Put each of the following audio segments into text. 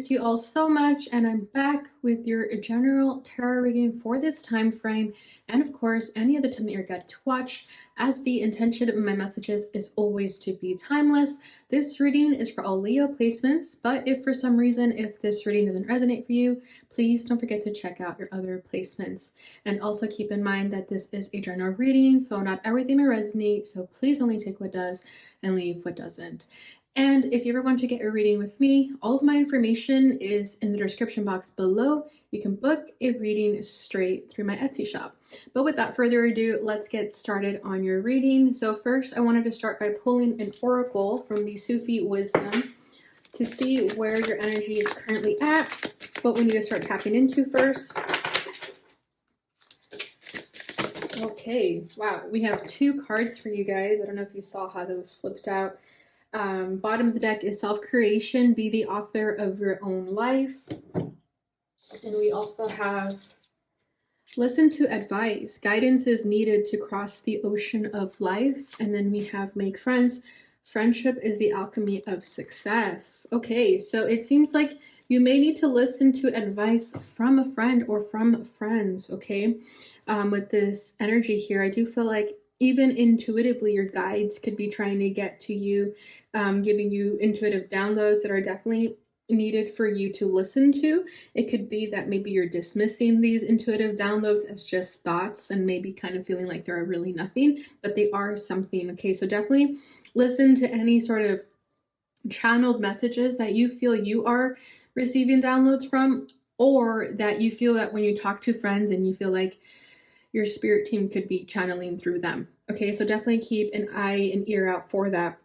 missed you all so much, and I'm back with your general tarot reading for this time frame, and of course, any other time that you're guided to watch, as the intention of my messages is always to be timeless. This reading is for all Leo placements, but if for some reason, if this reading doesn't resonate for you, please don't forget to check out your other placements. And also keep in mind that this is a general reading, so not everything may resonate, so please only take what does and leave what doesn't. And if you ever want to get a reading with me, all of my information is in the description box below. You can book a reading straight through my Etsy shop. But without further ado, let's get started on your reading. So first, I wanted to start by pulling an oracle from the Sufi wisdom to see where your energy is currently at, what we need to start tapping into first. Okay, wow, we have two cards for you guys. I don't know if you saw how those flipped out. Bottom of the deck is self-creation, be the author of your own life. And we also have listen to advice. Guidance is needed to cross the ocean of life. And then we have make friends. Friendship is the alchemy of success. Okay, so it seems like you may need to listen to advice from a friend or from friends, okay? With this energy here, I do feel like even intuitively, your guides could be trying to get to you, giving you intuitive downloads that are definitely needed for you to listen to. It could be that maybe you're dismissing these intuitive downloads as just thoughts and maybe kind of feeling like they're really nothing, but they are something. Okay, so definitely listen to any sort of channeled messages that you feel you are receiving downloads from, or that you feel that when you talk to friends and you feel like your spirit team could be channeling through them. Okay, so definitely keep an eye and ear out for that.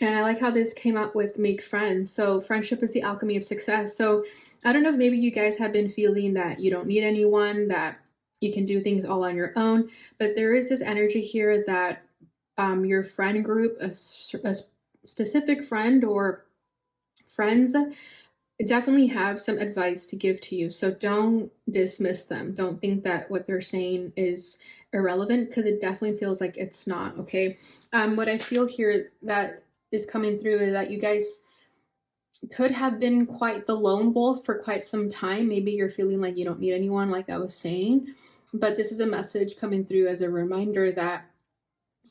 And I like how this came out with make friends. So friendship is the alchemy of success. So I don't know if maybe you guys have been feeling that you don't need anyone, that you can do things all on your own, but there is this energy here that your friend group, a specific friend or friends, definitely have some advice to give to you. So don't dismiss them. Don't think that what they're saying is irrelevant, because it definitely feels like it's not, okay? What I feel here that is coming through is that you guys could have been quite the lone wolf for quite some time. Maybe you're feeling like you don't need anyone, like I was saying, but this is a message coming through as a reminder that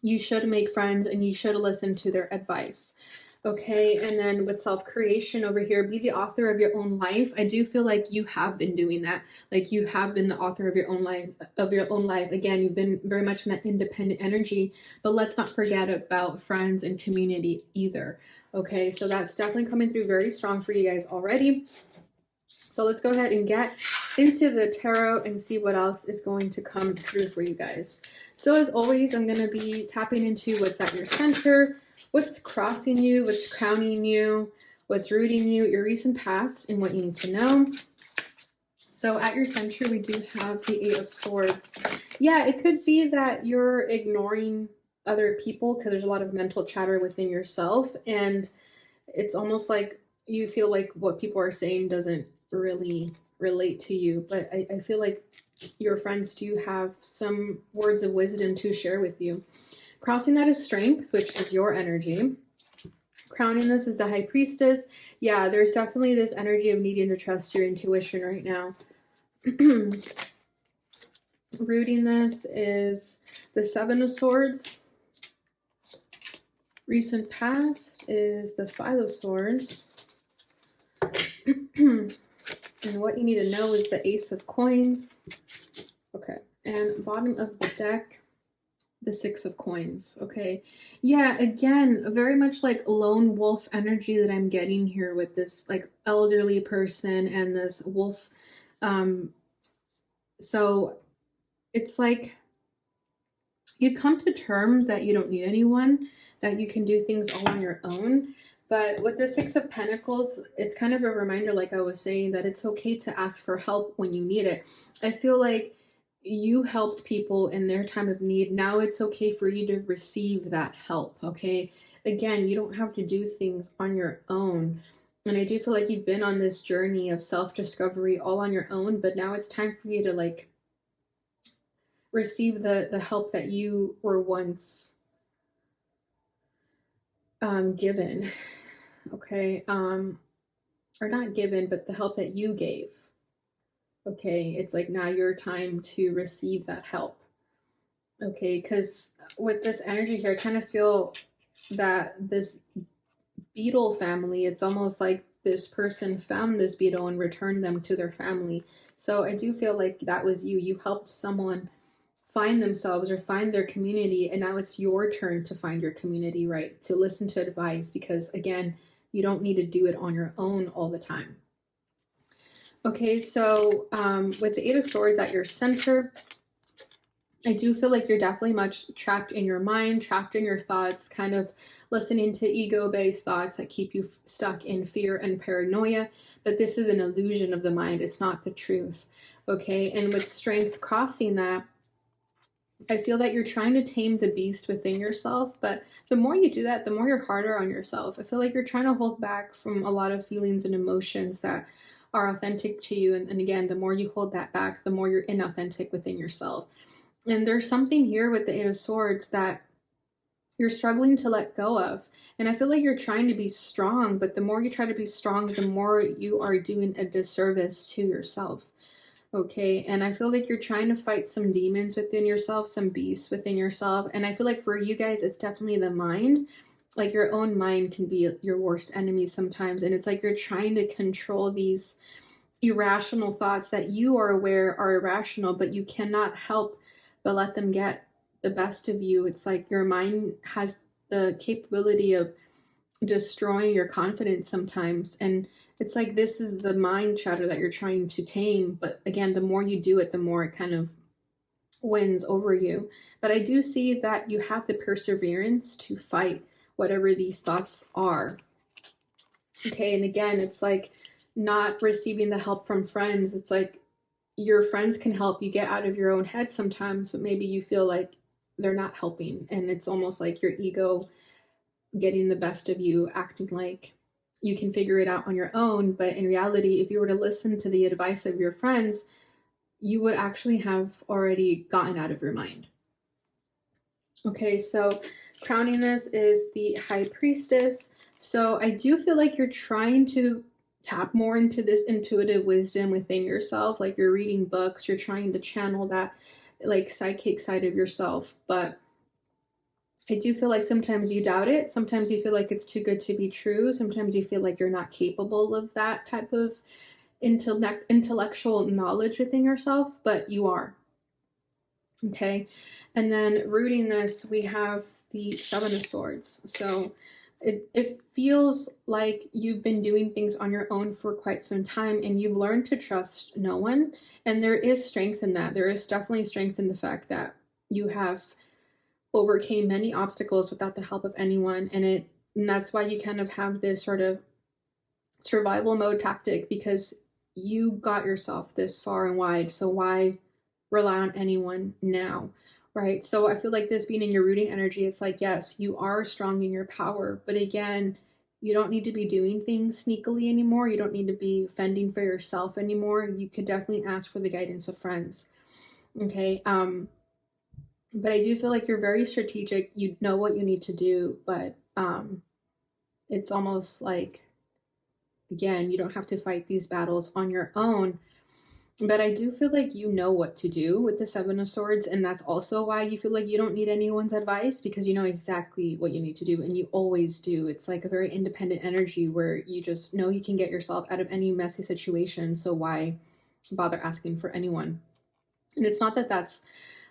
you should make friends and you should listen to their advice. Okay, and then with self-creation over here, be the author of your own life. I do feel like you have been doing that. Like you have been the author of your own life. Again, you've been very much in that independent energy, but let's not forget about friends and community either. Okay, so that's definitely coming through very strong for you guys already. So let's go ahead and get into the tarot and see what else is going to come through for you guys. So as always, I'm going to be tapping into what's at your center, what's crossing you, what's crowning you, what's rooting you, your recent past, and what you need to know. So at your center, we do have the Eight of Swords. Yeah, it could be that you're ignoring other people because there's a lot of mental chatter within yourself, and it's almost like you feel like what people are saying doesn't really relate to you. But I feel like your friends do have some words of wisdom to share with you. Crossing that is strength, which is your energy. Crowning this is the High Priestess. Yeah, there's definitely this energy of needing to trust your intuition right now. Rooting this is the Seven of Swords. Recent past is the Five of Swords. And what you need to know is the Ace of Coins. Okay, and bottom of the deck, the Six of Coins. Okay, yeah, again, very much like lone wolf energy that I'm getting here with this like elderly person and this wolf. So it's like you come to terms that you don't need anyone, that you can do things all on your own. But with the Six of Pentacles, it's kind of a reminder, like I was saying, that it's okay to ask for help when you need it. I feel like you helped people in their time of need. Now it's okay for you to receive that help, okay? Again, you don't have to do things on your own. And I do feel like you've been on this journey of self-discovery all on your own, but now it's time for you to like receive the help that you were once given. Okay, or not given, but the help that you gave. Okay, it's like now your time to receive that help. Okay, because with this energy here, I kind of feel that this beetle family, it's almost like this person found this beetle and returned them to their family. So I do feel like that was you. You helped someone find themselves or find their community, and now it's your turn to find your community, right? To listen to advice, because again, you don't need to do it on your own all the time. Okay, so with the Eight of Swords at your center, I do feel like you're definitely much trapped in your mind, trapped in your thoughts, kind of listening to ego-based thoughts that keep you stuck in fear and paranoia. But this is an illusion of the mind. It's not the truth. Okay, and with strength crossing that, I feel that you're trying to tame the beast within yourself, but the more you do that, the more you're harder on yourself. I feel like you're trying to hold back from a lot of feelings and emotions that are authentic to you. And again, the more you hold that back, the more you're inauthentic within yourself. And there's something here with the Eight of Swords that you're struggling to let go of. And I feel like you're trying to be strong, but the more you try to be strong, the more you are doing a disservice to yourself. Okay, and I feel like you're trying to fight some demons within yourself, some beasts within yourself. And I feel like for you guys, it's definitely the mind. Like your own mind can be your worst enemy sometimes. And it's like you're trying to control these irrational thoughts that you are aware are irrational, but you cannot help but let them get the best of you. It's like your mind has the capability of destroying your confidence sometimes. And it's like this is the mind chatter that you're trying to tame. But again, the more you do it, the more it kind of wins over you. But I do see that you have the perseverance to fight whatever these thoughts are. Okay, and again, it's like not receiving the help from friends. It's like your friends can help you get out of your own head sometimes, but maybe you feel like they're not helping. And it's almost like your ego getting the best of you, acting like you can figure it out on your own. But in reality, if you were to listen to the advice of your friends, you would actually have already gotten out of your mind. Okay, so crowning this is the High Priestess. So I do feel like you're trying to tap more into this intuitive wisdom within yourself. Like you're reading books, you're trying to channel that like psychic side of yourself. But I do feel like sometimes you doubt it. Sometimes you feel like it's too good to be true. Sometimes you feel like you're not capable of that type of intellectual knowledge within yourself, but you are. Okay. And then rooting this, we have the Seven of Swords. So it feels like you've been doing things on your own for quite some time and you've learned to trust no one. And there is strength in that. There is definitely strength in the fact that you have overcame many obstacles without the help of anyone. And that's why you kind of have this sort of survival mode tactic, because you got yourself this far and wide. So why rely on anyone now? Right. So I feel like this being in your rooting energy, it's like, yes, you are strong in your power, but again, you don't need to be doing things sneakily anymore. You don't need to be fending for yourself anymore. You could definitely ask for the guidance of friends. Okay. But I do feel like you're very strategic. You know what you need to do, but it's almost like, again, you don't have to fight these battles on your own. But I do feel like you know what to do with the Seven of Swords, and that's also why you feel like you don't need anyone's advice, because you know exactly what you need to do, and you always do. It's like a very independent energy where you just know you can get yourself out of any messy situation, so why bother asking for anyone? And it's not that that's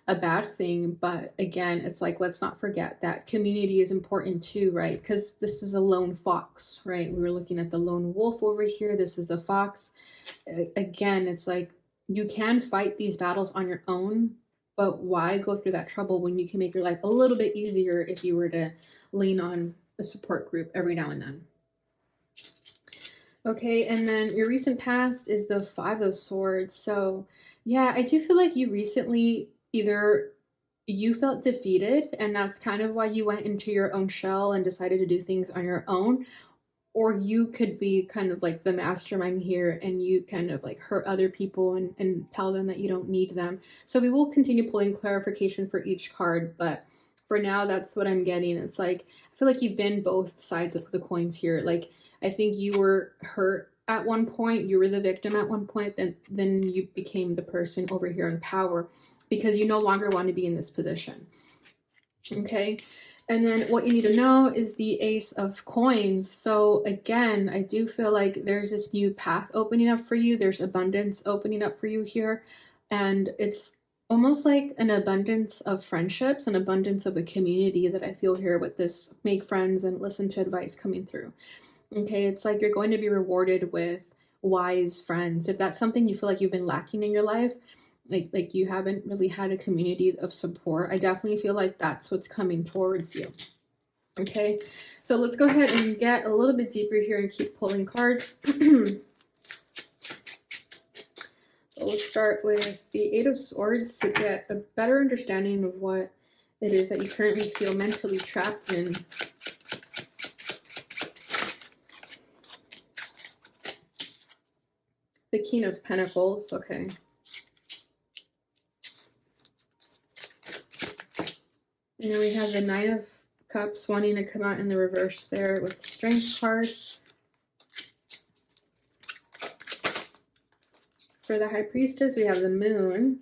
a bad thing, but again, it's like, let's not forget that community is important too, right? Because this is a lone fox, right? We were looking at the lone wolf over here. This is a fox. Again, it's like you can fight these battles on your own, but why go through that trouble when you can make your life a little bit easier if you were to lean on a support group every now and then? Okay, and then your recent past is the Five of Swords. So yeah, I do feel like you recently either you felt defeated and that's kind of why you went into your own shell and decided to do things on your own, or you could be kind of like the mastermind here and you kind of like hurt other people and tell them that you don't need them. So we will continue pulling clarification for each card, but for now that's what I'm getting. It's like I feel like you've been both sides of the coins here. Like I think you were hurt at one point, you were the victim at one point, then you became the person over here in power because you no longer want to be in this position. Okay, and then what you need to know is the Ace of Coins. So again, I do feel like there's this new path opening up for you. There's abundance opening up for you here, and it's almost like an abundance of friendships, an abundance of a community that I feel here with this make friends and listen to advice coming through. Okay, it's like you're going to be rewarded with wise friends. If that's something you feel like you've been lacking in your life, like you haven't really had a community of support, I definitely feel like that's what's coming towards you. Okay, so let's go ahead and get a little bit deeper here and keep pulling cards. So we'll start with the Eight of Swords to get a better understanding of what it is that you currently feel mentally trapped in. The King of Pentacles, okay. And then we have the Nine of Cups wanting to come out in the reverse there with Strength card. For the High Priestess, we have the Moon.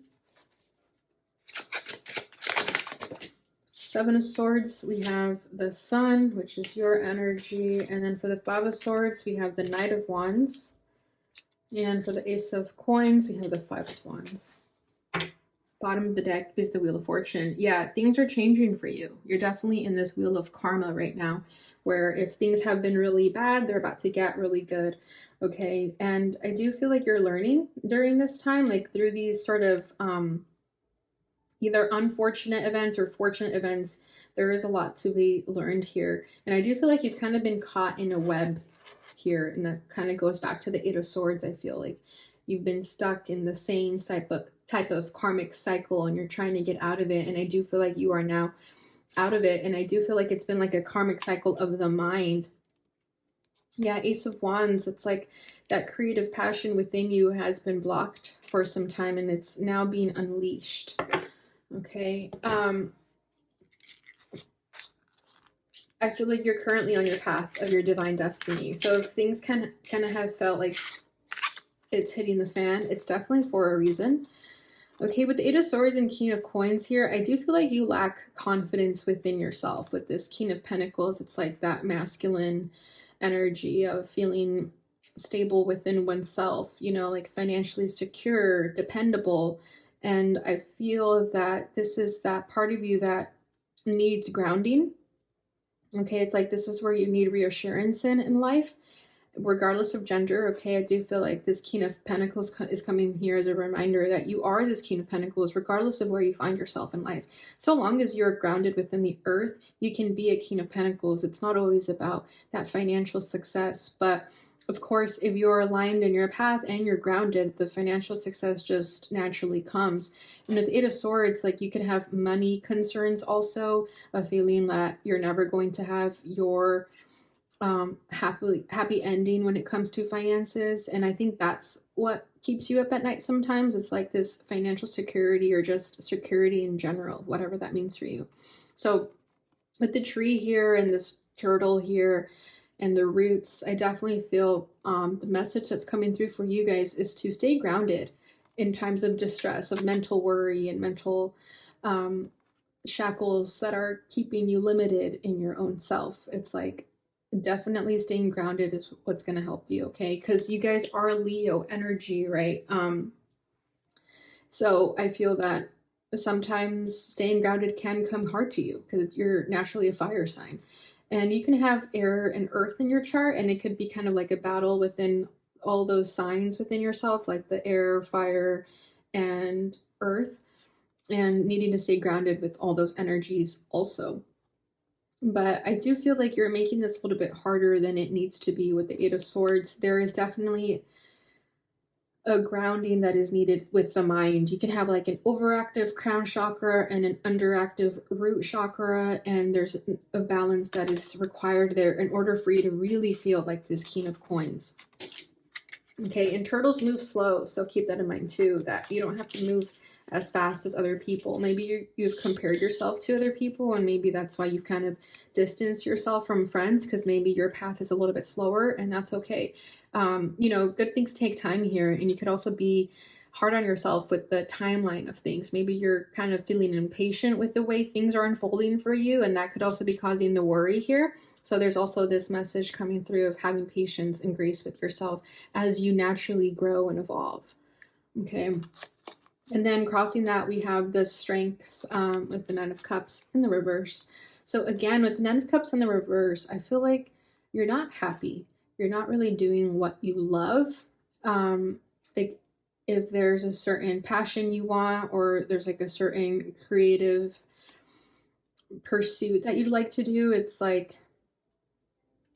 Seven of Swords, we have the Sun, which is your energy. And then for the Five of Swords, we have the Knight of Wands. And for the Ace of Coins, we have the Five of Wands. Bottom of the deck is the Wheel of Fortune. Yeah, things are changing for you. You're definitely in this wheel of karma right now, where if things have been really bad, they're about to get really good. Okay, and I do feel like you're learning during this time, like through these sort of either unfortunate events or fortunate events. There is a lot to be learned here. And I do feel like you've kind of been caught in a web here, and that kind of goes back to the Eight of Swords. I feel like you've been stuck in the same type of karmic cycle and you're trying to get out of it, and I do feel like you are now out of it, and I do feel like it's been like a karmic cycle of the mind. Yeah, Ace of Wands, it's like that creative passion within you has been blocked for some time and it's now being unleashed. Okay, I feel like you're currently on your path of your divine destiny. So if things kind of have felt like it's hitting the fan, it's definitely for a reason. Okay, with the Eight of Swords and King of Coins here, I do feel like you lack confidence within yourself. With this King of Pentacles, it's like that masculine energy of feeling stable within oneself, you know, like financially secure, dependable. And I feel that this is that part of you that needs grounding. Okay, it's like this is where you need reassurance in life, regardless of gender. Okay, I do feel like this King of Pentacles is coming here as a reminder that you are this King of Pentacles, regardless of where you find yourself in life. So long as you're grounded within the earth, you can be a King of Pentacles. It's not always about that financial success, but of course, if you're aligned in your path and you're grounded, the financial success just naturally comes. And with the Eight of Swords, like you can have money concerns also, a feeling that you're never going to have your happy ending when it comes to finances. And I think that's what keeps you up at night sometimes. It's like this financial security or just security in general, whatever that means for you. So with the tree here and this turtle here and the roots, I definitely feel the message that's coming through for you guys is to stay grounded in times of distress, of mental worry and mental shackles that are keeping you limited in your own self. It's like definitely staying grounded is what's going to help you, okay? Because you guys are Leo energy, right? So I feel that sometimes staying grounded can come hard to you because you're naturally a fire sign. And you can have air and earth in your chart, and it could be kind of like a battle within all those signs within yourself, like the air, fire, and earth, and needing to stay grounded with all those energies also. But I do feel like you're making this a little bit harder than it needs to be with the Eight of Swords. There is definitely a grounding that is needed with the mind. You can have like an overactive crown chakra and an underactive root chakra, and there's a balance that is required there in order for you to really feel like this King of Coins. Okay, and turtles move slow, so keep that in mind too, that you don't have to move as fast as other people. Maybe you've compared yourself to other people, and maybe that's why you've kind of distanced yourself from friends, because maybe your path is a little bit slower, and that's okay. Good things take time here, and you could also be hard on yourself with the timeline of things. Maybe you're kind of feeling impatient with the way things are unfolding for you, and that could also be causing the worry here. So there's also this message coming through of having patience and grace with yourself as you naturally grow and evolve. Okay. And then crossing that, we have the strength with the Nine of Cups in the reverse. So again, with the Nine of Cups in the reverse, I feel like you're not happy. You're not really doing what you love. Like if there's a certain passion you want, or there's like a certain creative pursuit that you'd like to do, it's like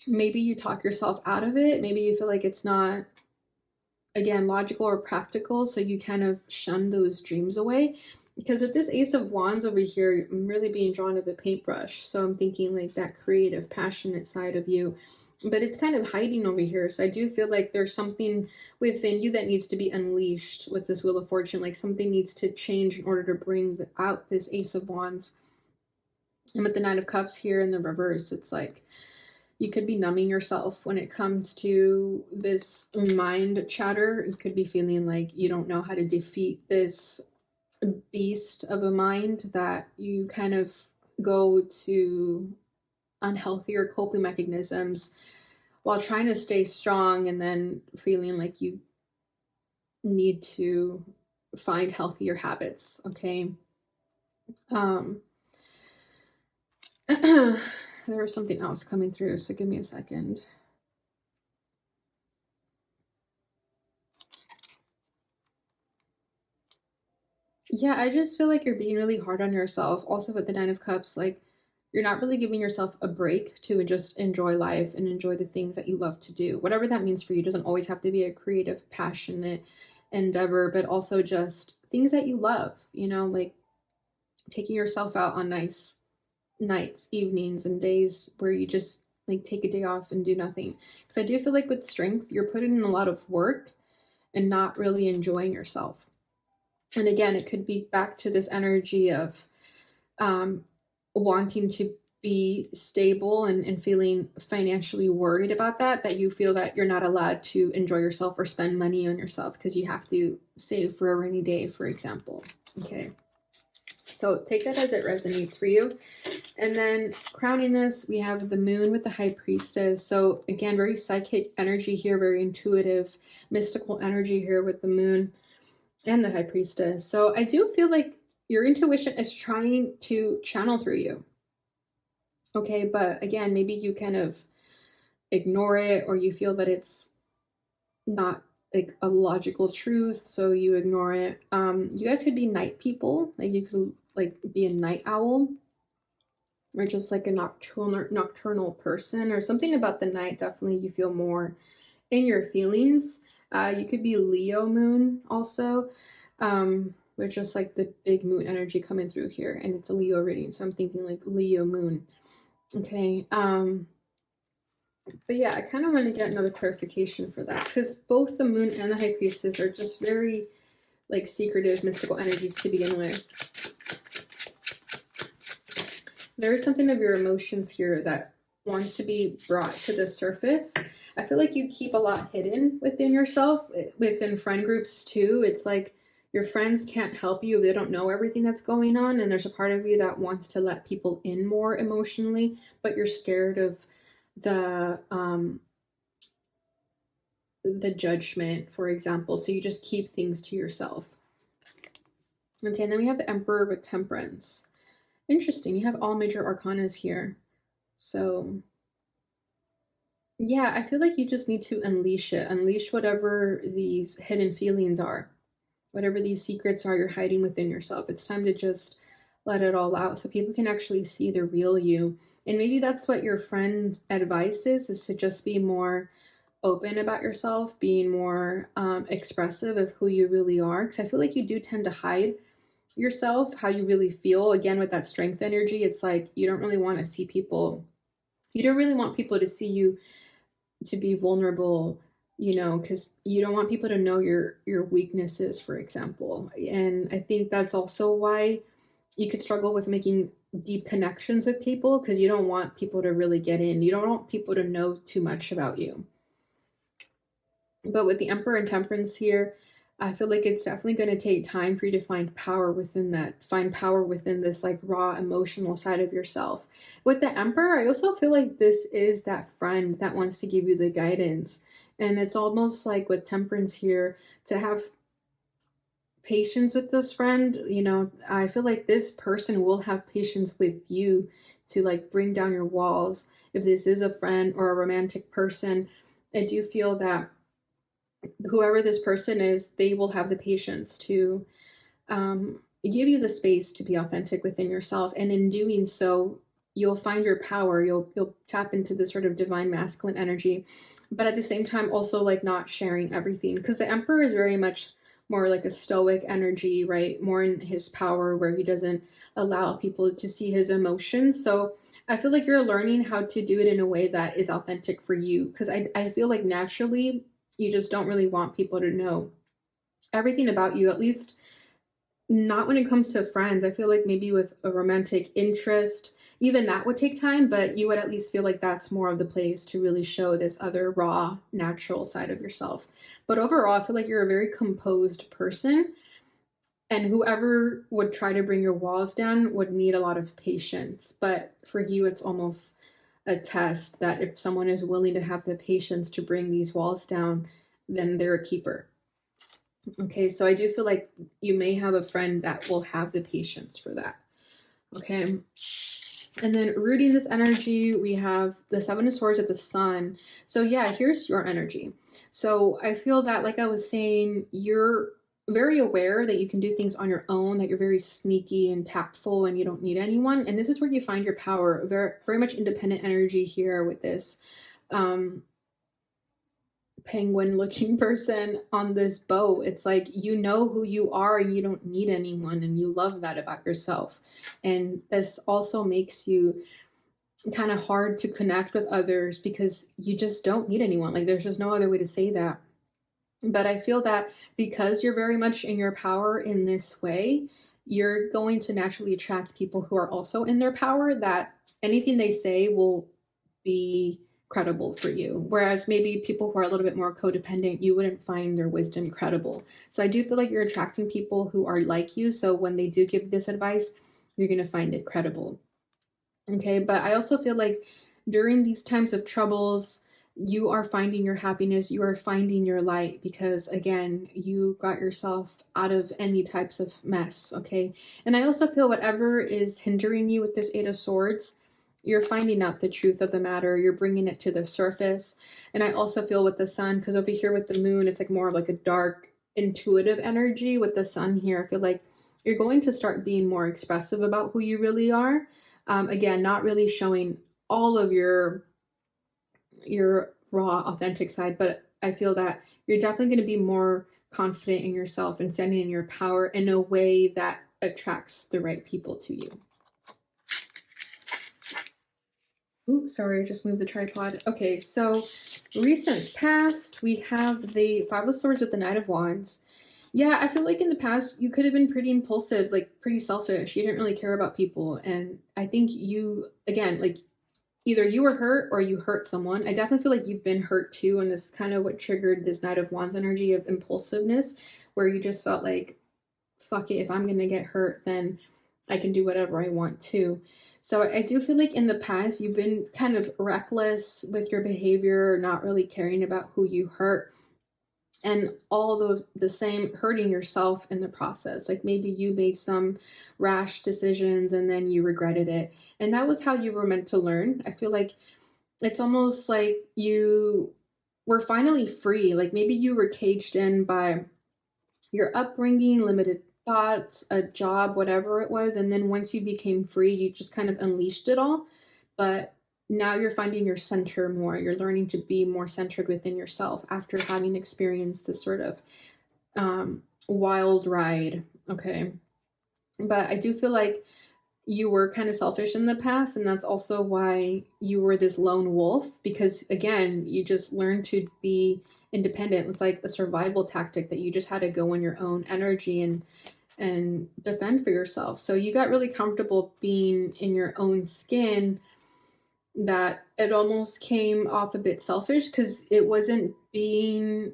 maybe you talk yourself out of it. Maybe you feel like it's not, again, logical or practical, so you kind of shun those dreams away. Because with this Ace of Wands over here, I'm really being drawn to the paintbrush. So I'm thinking like that creative, passionate side of you. But it's kind of hiding over here. So I do feel like there's something within you that needs to be unleashed with this Wheel of Fortune. Like something needs to change in order to bring out this Ace of Wands. And with the Nine of Cups here in the reverse, it's like you could be numbing yourself when it comes to this mind chatter. You could be feeling like you don't know how to defeat this beast of a mind, that you kind of go to unhealthier coping mechanisms while trying to stay strong, and then feeling like you need to find healthier habits. Okay. There was something else coming through, so give me a second. Yeah, I just feel like you're being really hard on yourself. Also with the Nine of Cups, like you're not really giving yourself a break to just enjoy life and enjoy the things that you love to do. Whatever that means for you. It doesn't always have to be a creative, passionate endeavor, but also just things that you love, like taking yourself out on nice nights, evenings, and days where you just like take a day off and do nothing. Because I do feel like with strength, you're putting in a lot of work and not really enjoying yourself. And again, it could be back to this energy of wanting to be stable and feeling financially worried about that you feel that you're not allowed to enjoy yourself or spend money on yourself because you have to save for a rainy day, for example. Okay. So take that as it resonates for you. And then crowning this, we have the Moon with the High Priestess. So again, very psychic energy here, very intuitive, mystical energy here with the Moon and the High Priestess. So I do feel like your intuition is trying to channel through you. Okay, but again, maybe you kind of ignore it, or you feel that it's not like a logical truth, so you ignore it. You guys could be night people. Like you could like be a night owl, or just like a nocturnal person, or something about the night. Definitely you feel more in your feelings. You could be Leo moon also, with just like the big moon energy coming through here, and it's a Leo reading, so I'm thinking like Leo moon. Okay. But yeah, I kind of want to get another clarification for that, because both the Moon and the High Priestess are just very like secretive, mystical energies to begin with. There is something of your emotions here that wants to be brought to the surface. I feel like you keep a lot hidden within yourself, within friend groups too. It's like your friends can't help you. They don't know everything that's going on, and there's a part of you that wants to let people in more emotionally, but you're scared of the judgment, for example, so you just keep things to yourself. Okay, and then we have the Emperor with Temperance. Interesting, you have all major arcanas here. So yeah, I feel like you just need to unleash it. Unleash whatever these hidden feelings are, whatever these secrets are you're hiding within yourself. It's time to just let it all out so people can actually see the real you. And maybe that's what your friend's advice is to just be more open about yourself, being more expressive of who you really are. Because I feel like you do tend to hide yourself, how you really feel. Again, with that strength energy, it's like you don't really want to see people, you don't really want people to see you to be vulnerable. you know, because you don't want people to know your weaknesses, for example. And I think that's also why you could struggle with making deep connections with people, because you don't want people to really get in. You don't want people to know too much about you. But with the Emperor and Temperance here, I feel like it's definitely going to take time for you to find power within that, find power within this like raw emotional side of yourself. With the Emperor, I also feel like this is that friend that wants to give you the guidance. And it's almost like with Temperance here, to have patience with this friend, you know, I feel like this person will have patience with you to like bring down your walls. If this is a friend or a romantic person, I do feel that whoever this person is, they will have the patience to give you the space to be authentic within yourself, and in doing so, you'll find your power. You'll tap into this sort of divine masculine energy, but at the same time, also like not sharing everything, because the Emperor is very much more like a stoic energy, right? More in his power, where he doesn't allow people to see his emotions. So I feel like you're learning how to do it in a way that is authentic for you, because I feel like naturally you just don't really want people to know everything about you, at least not when it comes to friends. I feel like maybe with a romantic interest, even that would take time, but you would at least feel like that's more of the place to really show this other raw, natural side of yourself. But overall, I feel like you're a very composed person, and whoever would try to bring your walls down would need a lot of patience. But for you, it's almost a test that if someone is willing to have the patience to bring these walls down, then they're a keeper. Okay, so I do feel like you may have a friend that will have the patience for that. Okay. And then rooting this energy, we have the Seven of Swords at the Sun. So yeah, here's your energy. So I feel that, like I was saying, you're very aware that you can do things on your own, that you're very sneaky and tactful and you don't need anyone. And this is where you find your power. Very, very much independent energy here with this penguin looking person on this boat. It's like, you know who you are and you don't need anyone, and you love that about yourself. And this also makes you kind of hard to connect with others, because you just don't need anyone. Like, there's just no other way to say that. But I feel that because you're very much in your power in this way, you're going to naturally attract people who are also in their power, that anything they say will be credible for you. Whereas maybe people who are a little bit more codependent, you wouldn't find their wisdom credible. So I do feel like you're attracting people who are like you. So when they do give this advice, you're going to find it credible. Okay. But I also feel like during these times of troubles, you are finding your happiness, you are finding your light, because again, you got yourself out of any types of mess. Okay. And I also feel whatever is hindering you with this Eight of Swords, you're finding out the truth of the matter, you're bringing it to the surface. And I also feel with the Sun, because over here with the Moon, it's like more of like a dark intuitive energy. With the Sun here, I feel like you're going to start being more expressive about who you really are. Again, not really showing all of your raw, authentic side, but I feel that you're definitely going to be more confident in yourself and standing in your power in a way that attracts the right people to you. Ooh, sorry, I just moved the tripod. Okay, so recent past, we have the Five of Swords with the Knight of Wands. Yeah, I feel like in the past you could have been pretty impulsive, like pretty selfish. You didn't really care about people. And I think you, again, like either you were hurt or you hurt someone. I definitely feel like you've been hurt too. And this kind of what triggered this Knight of Wands energy of impulsiveness, where you just felt like, fuck it, if I'm going to get hurt, then I can do whatever I want to. So I do feel like in the past you've been kind of reckless with your behavior, not really caring about who you hurt, and all the same hurting yourself in the process. Like maybe you made some rash decisions and then you regretted it. And that was how you were meant to learn. I feel like it's almost like you were finally free. Like maybe you were caged in by your upbringing, limited thoughts, a job, whatever it was. And then once you became free, you just kind of unleashed it all. But now you're finding your center more. You're learning to be more centered within yourself after having experienced this sort of wild ride. Okay. But I do feel like you were kind of selfish in the past, and that's also why you were this lone wolf, because again, you just learned to be independent. It's like a survival tactic that you just had to go on your own energy and defend for yourself. So you got really comfortable being in your own skin, that it almost came off a bit selfish because it wasn't being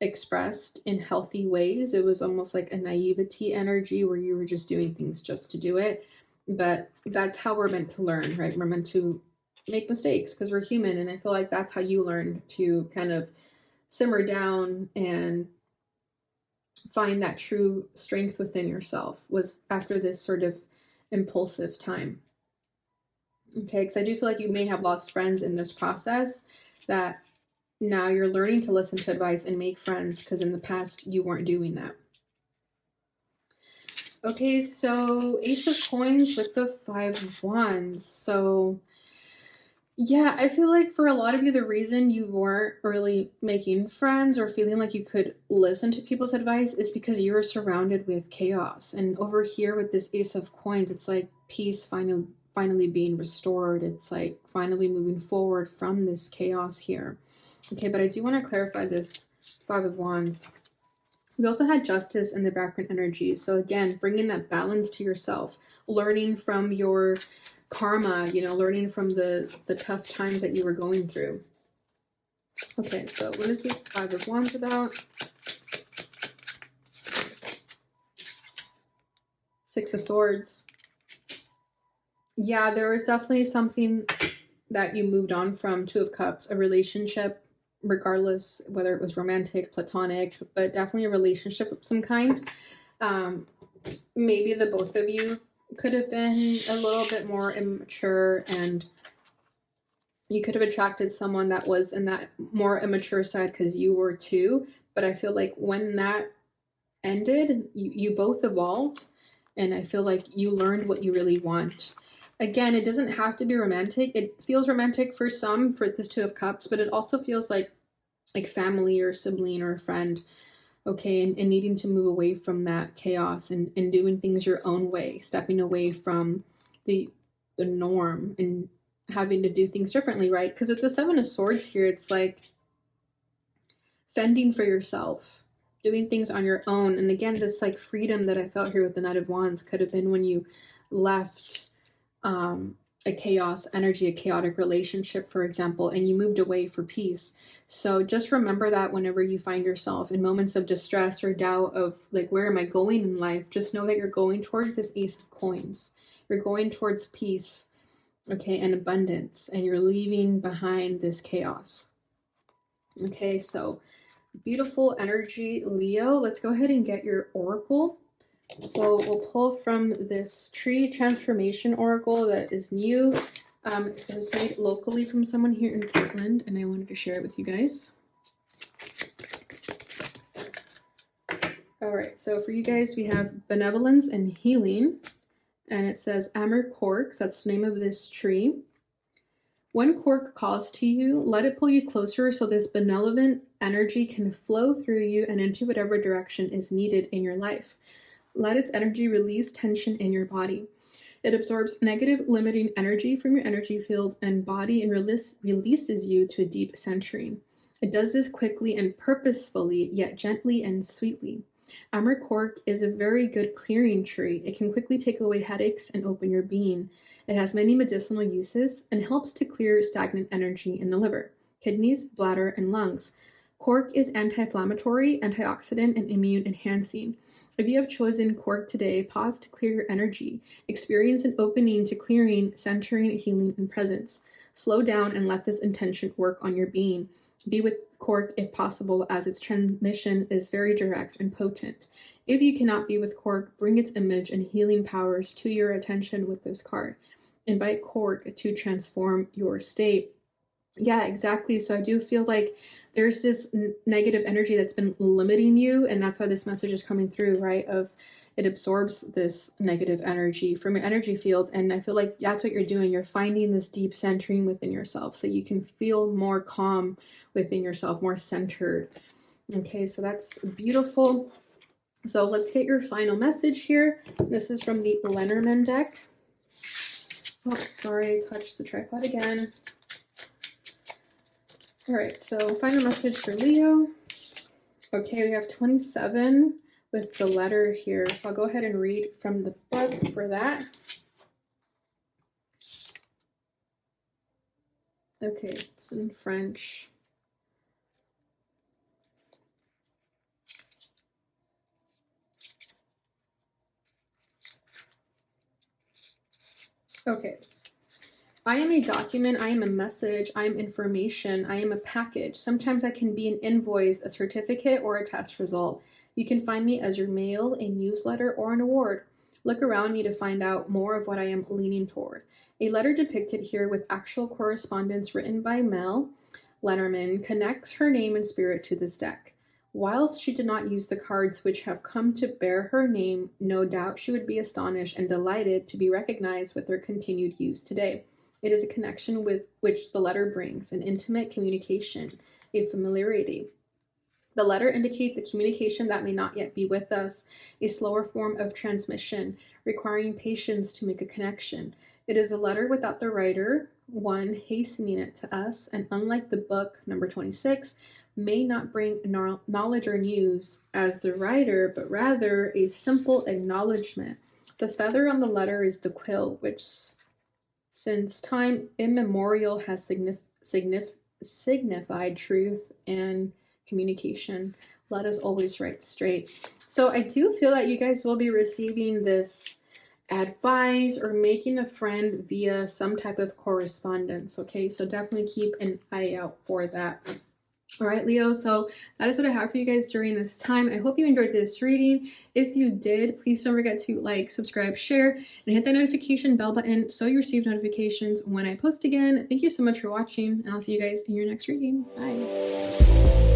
expressed in healthy ways. It was almost like a naivety energy where you were just doing things just to do it. But that's how we're meant to learn, right? We're meant to make mistakes because we're human. And I feel like that's how you learned to kind of simmer down and find that true strength within yourself, was after this sort of impulsive time. Okay, because I do feel like you may have lost friends in this process, that now you're learning to listen to advice and make friends, because in the past you weren't doing that. Okay, so Ace of Coins with the Five of Wands. So yeah, I feel like for a lot of you, the reason you weren't really making friends or feeling like you could listen to people's advice is because you were surrounded with chaos. And over here with this Ace of Coins, it's like peace finally being restored. It's like finally moving forward from this chaos here. Okay, but I do want to clarify this Five of Wands. We also had Justice in the background energy. So again, bringing that balance to yourself, learning from your karma, learning from the tough times that you were going through. Okay, so what is this Five of Wands about? Six of Swords. Yeah, there was definitely something that you moved on from. Two of Cups, a relationship, regardless whether it was romantic, platonic, but definitely a relationship of some kind. Maybe the both of you could have been a little bit more immature, and you could have attracted someone that was in that more immature side because you were too. But I feel like when that ended, you both evolved, and I feel like you learned what you really want. Again, it doesn't have to be romantic. It feels romantic for some, for this Two of Cups, but it also feels like family or sibling or a friend. Okay, and needing to move away from that chaos and doing things your own way, stepping away from the norm and having to do things differently, right? Because with the Seven of Swords here, it's like fending for yourself, doing things on your own. And again, this like freedom that I felt here with the Knight of Wands could have been when you left a chaos energy, a chaotic relationship, for example, and you moved away for peace. So just remember that whenever you find yourself in moments of distress or doubt of like, where am I going in life? Just know that you're going towards this Ace of Coins. You're going towards peace, okay, and abundance, and you're leaving behind this chaos. Okay, so beautiful energy, Leo. Let's go ahead and get your oracle. So we'll pull from this tree transformation oracle that is new. It was made locally from someone here in Portland, and I wanted to share it with you guys. All right, so for you guys, we have benevolence and healing, and it says Amur Corks. That's the name of this tree. When cork calls to you, let it pull you closer so this benevolent energy can flow through you and into whatever direction is needed in your life. Let its energy release tension in your body. It absorbs negative, limiting energy from your energy field and body and releases you to a deep centering. It does this quickly and purposefully, yet gently and sweetly. Amur Cork is a very good clearing tree. It can quickly take away headaches and open your being. It has many medicinal uses and helps to clear stagnant energy in the liver, kidneys, bladder, and lungs. Cork is anti-inflammatory, antioxidant, and immune enhancing. If you have chosen cork today, pause to clear your energy. Experience an opening to clearing, centering, healing, and presence. Slow down and let this intention work on your being. Be with cork if possible, as its transmission is very direct and potent. If you cannot be with cork, bring its image and healing powers to your attention with this card. Invite cork to transform your state. Yeah, exactly. So I do feel like there's this negative energy that's been limiting you, and that's why this message is coming through, right? Of it absorbs this negative energy from your energy field, and I feel like that's what you're doing. You're finding this deep centering within yourself so you can feel more calm within yourself, more centered. Okay, so that's beautiful. So let's get your final message here. This is from the Lenormand deck. Oh, sorry, I touched the tripod again. All right, so final message for Leo. Okay, we have 27 with the letter here. So I'll go ahead and read from the book for that. Okay, it's in French. Okay. I am a document, I am a message, I am information, I am a package. Sometimes I can be an invoice, a certificate, or a test result. You can find me as your mail, a newsletter, or an award. Look around me to find out more of what I am leaning toward. A letter depicted here with actual correspondence written by Mel Lenormand connects her name and spirit to this deck. Whilst she did not use the cards which have come to bear her name, no doubt she would be astonished and delighted to be recognized with their continued use today. It is a connection with which the letter brings, an intimate communication, a familiarity. The letter indicates a communication that may not yet be with us, a slower form of transmission, requiring patience to make a connection. It is a letter without the writer, one hastening it to us, and unlike the book, number 26, may not bring knowledge or news as the writer, but rather a simple acknowledgement. The feather on the letter is the quill, which since time immemorial has signified truth and communication. Let us always write straight. So I do feel that you guys will be receiving this advice or making a friend via some type of correspondence. Okay, so definitely keep an eye out for that. All right, Leo, so that is what I have for you guys during this time. I hope you enjoyed this reading. If you did, please don't forget to like, subscribe, share, and hit that notification bell button so you receive notifications when I post again. Thank you so much for watching, and I'll see you guys in your next reading. Bye.